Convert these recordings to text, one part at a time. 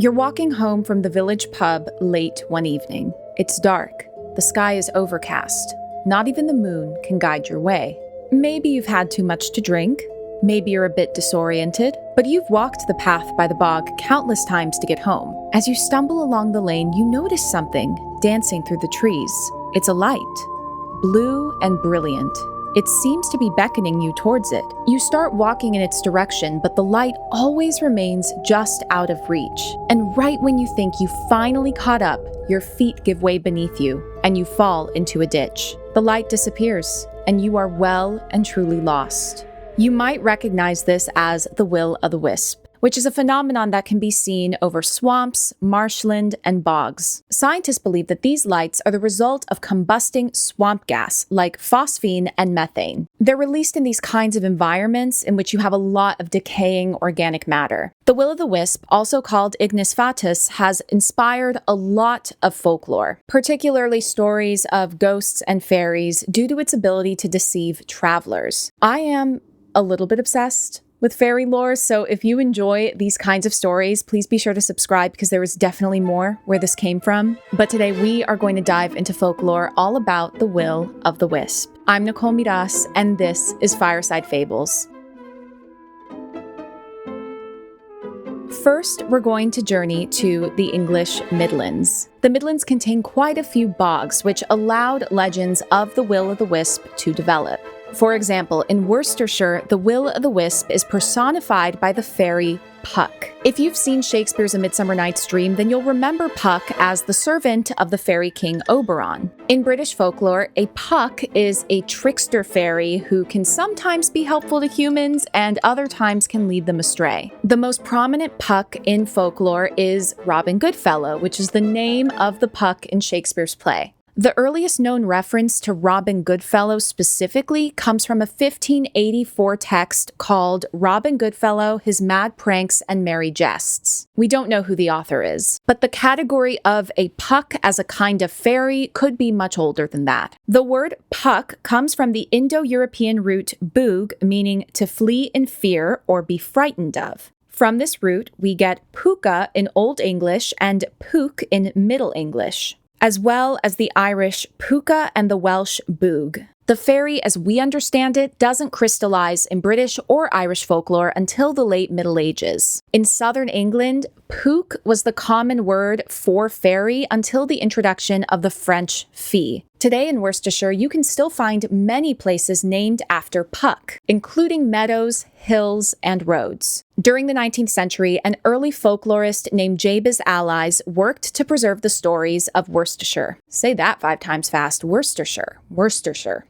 You're walking home from the village pub late one evening. It's dark. The sky is overcast. Not even the moon can guide your way. Maybe you've had too much to drink. Maybe you're a bit disoriented, but you've walked the path by the bog countless times to get home. As you stumble along the lane, you notice something dancing through the trees. It's a light, blue and brilliant. It seems to be beckoning you towards it. You start walking in its direction, but the light always remains just out of reach. And right when you think you finally caught up, your feet give way beneath you, and you fall into a ditch. The light disappears, and you are well and truly lost. You might recognize this as the will-o'-the-wisp, which is a phenomenon that can be seen over swamps, marshland, and bogs. Scientists believe that these lights are the result of combusting swamp gas like phosphine and methane. They're released in these kinds of environments in which you have a lot of decaying organic matter. The will-o'-the-wisp, also called ignis fatuus, has inspired a lot of folklore, particularly stories of ghosts and fairies due to its ability to deceive travelers. I am a little bit obsessed with fairy lore, so if you enjoy these kinds of stories, please be sure to subscribe because there is definitely more where this came from. But today we are going to dive into folklore all about the will-o'-the-wisp. I'm Nicole Miras, and this is Fireside Fables. First, we're going to journey to the English Midlands. The Midlands contain quite a few bogs, which allowed legends of the will-o'-the-wisp to develop. For example, in Worcestershire, the will-o'-the-wisp is personified by the fairy Puck. If you've seen Shakespeare's A Midsummer Night's Dream, then you'll remember Puck as the servant of the fairy king Oberon. In British folklore, a Puck is a trickster fairy who can sometimes be helpful to humans and other times can lead them astray. The most prominent Puck in folklore is Robin Goodfellow, which is the name of the Puck in Shakespeare's play. The earliest known reference to Robin Goodfellow specifically comes from a 1584 text called Robin Goodfellow, His Mad Pranks and Merry Jests. We don't know who the author is, but the category of a Puck as a kind of fairy could be much older than that. The word Puck comes from the Indo-European root bug, meaning to flee in fear or be frightened of. From this root, we get puka in Old English and puk in Middle English, as well as the Irish puka and the Welsh bug. The fairy, as we understand it, doesn't crystallize in British or Irish folklore until the late Middle Ages. In southern England, puk was the common word for fairy until the introduction of the French fée. Today in Worcestershire, you can still find many places named after Puck, including meadows, hills, and roads. During the 19th century, an early folklorist named Jabez Allies worked to preserve the stories of Worcestershire. Say that 5 times fast. Worcestershire. Worcestershire.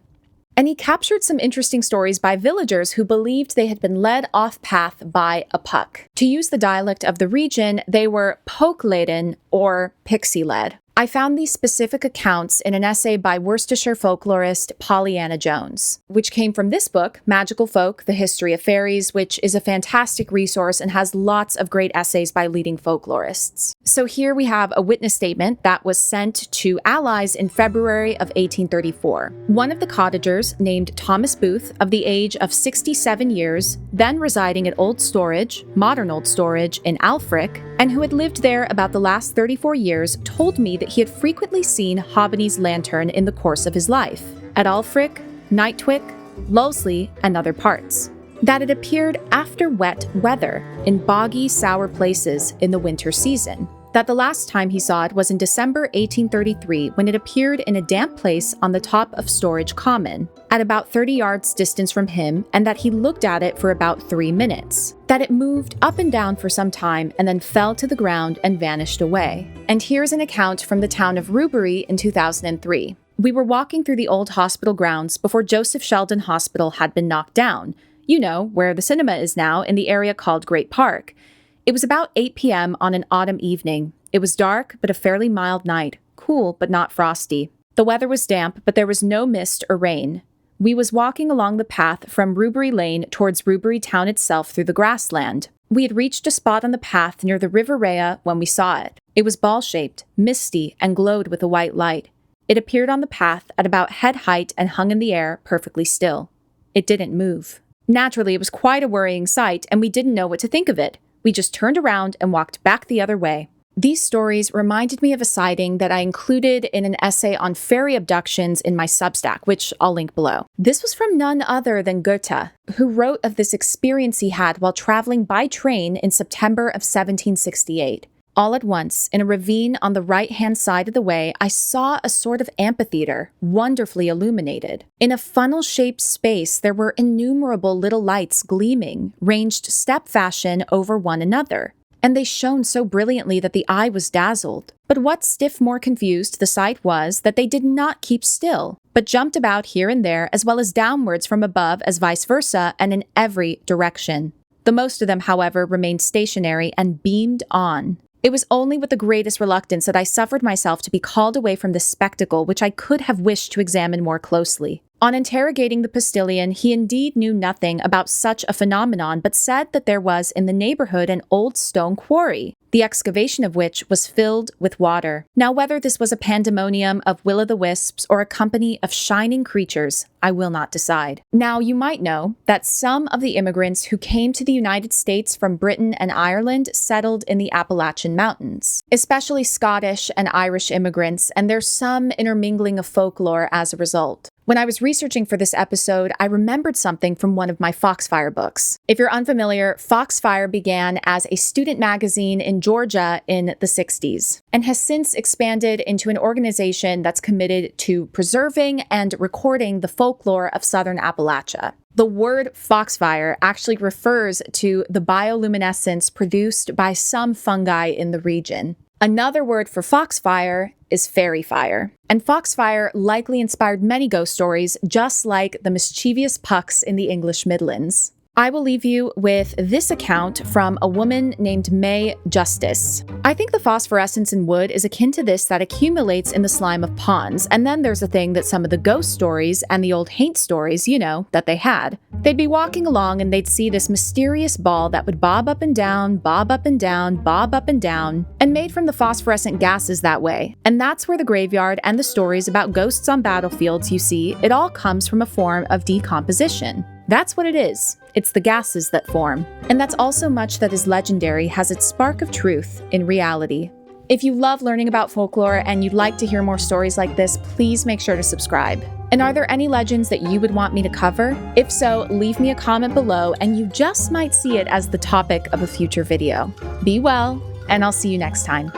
And he captured some interesting stories by villagers who believed they had been led off path by a Puck. To use the dialect of the region, they were poke-laden or pixie-led. I found these specific accounts in an essay by Worcestershire folklorist Pollyanna Jones, which came from this book, Magical Folk, The History of Fairies, which is a fantastic resource and has lots of great essays by leading folklorists. So here we have a witness statement that was sent to allies in February of 1834. One of the cottagers, named Thomas Booth, of the age of 67 years, then residing at Old Storage, modern Old Storage, in Alfric, and who had lived there about the last 34 years, told me that he had frequently seen Hobony's lantern in the course of his life, at Alfric, Knightwick, Lowsley, and other parts. That it appeared after wet weather, in boggy, sour places in the winter season. That the last time he saw it was in December 1833, when it appeared in a damp place on the top of Storage Common, at about 30 yards distance from him, and that he looked at it for about 3 minutes. That it moved up and down for some time and then fell to the ground and vanished away. And here's an account from the town of Rubery in 2003. We were walking through the old hospital grounds before Joseph Sheldon Hospital had been knocked down. You know, where the cinema is now, in the area called Great Park. It was about 8 p.m. on an autumn evening. It was dark, but a fairly mild night, cool but not frosty. The weather was damp, but there was no mist or rain. We was walking along the path from Rubery Lane towards Rubery town itself through the grassland. We had reached a spot on the path near the River Rhea when we saw it. It was ball-shaped, misty, and glowed with a white light. It appeared on the path at about head height and hung in the air perfectly still. It didn't move. Naturally, it was quite a worrying sight, and we didn't know what to think of it. We just turned around and walked back the other way. These stories reminded me of a sighting that I included in an essay on fairy abductions in my Substack, which I'll link below. This was from none other than Goethe, who wrote of this experience he had while traveling by train in September of 1768. All at once, in a ravine on the right-hand side of the way, I saw a sort of amphitheater, wonderfully illuminated. In a funnel-shaped space, there were innumerable little lights gleaming, ranged step fashion over one another. And they shone so brilliantly that the eye was dazzled. But what stiff more confused the sight was that they did not keep still, but jumped about here and there as well as downwards from above as vice versa and in every direction. The most of them, however, remained stationary and beamed on. It was only with the greatest reluctance that I suffered myself to be called away from this spectacle which I could have wished to examine more closely. On interrogating the postillion, he indeed knew nothing about such a phenomenon, but said that there was in the neighborhood an old stone quarry, the excavation of which was filled with water. Now, whether this was a pandemonium of will-o'-the-wisps or a company of shining creatures, I will not decide. Now, you might know that some of the immigrants who came to the United States from Britain and Ireland settled in the Appalachian Mountains, especially Scottish and Irish immigrants, and there's some intermingling of folklore as a result. When I was researching for this episode, I remembered something from one of my Foxfire books. If you're unfamiliar, Foxfire began as a student magazine in Georgia in the 60s and has since expanded into an organization that's committed to preserving and recording the folklore of Southern Appalachia. The word foxfire actually refers to the bioluminescence produced by some fungi in the region. Another word for foxfire is fairy fire. And foxfire likely inspired many ghost stories, just like the mischievous pucks in the English Midlands. I will leave you with this account from a woman named May Justice. I think the phosphorescence in wood is akin to this that accumulates in the slime of ponds, and then there's a thing that some of the ghost stories and the old haint stories, that they had. They'd be walking along and they'd see this mysterious ball that would bob up and down, bob up and down, bob up and down, and made from the phosphorescent gases that way. And that's where the graveyard and the stories about ghosts on battlefields, you see, it all comes from a form of decomposition. That's what it is. It's the gases that form. And that's also much that is legendary has its spark of truth in reality. If you love learning about folklore and you'd like to hear more stories like this, please make sure to subscribe. And are there any legends that you would want me to cover? If so, leave me a comment below and you just might see it as the topic of a future video. Be well, and I'll see you next time.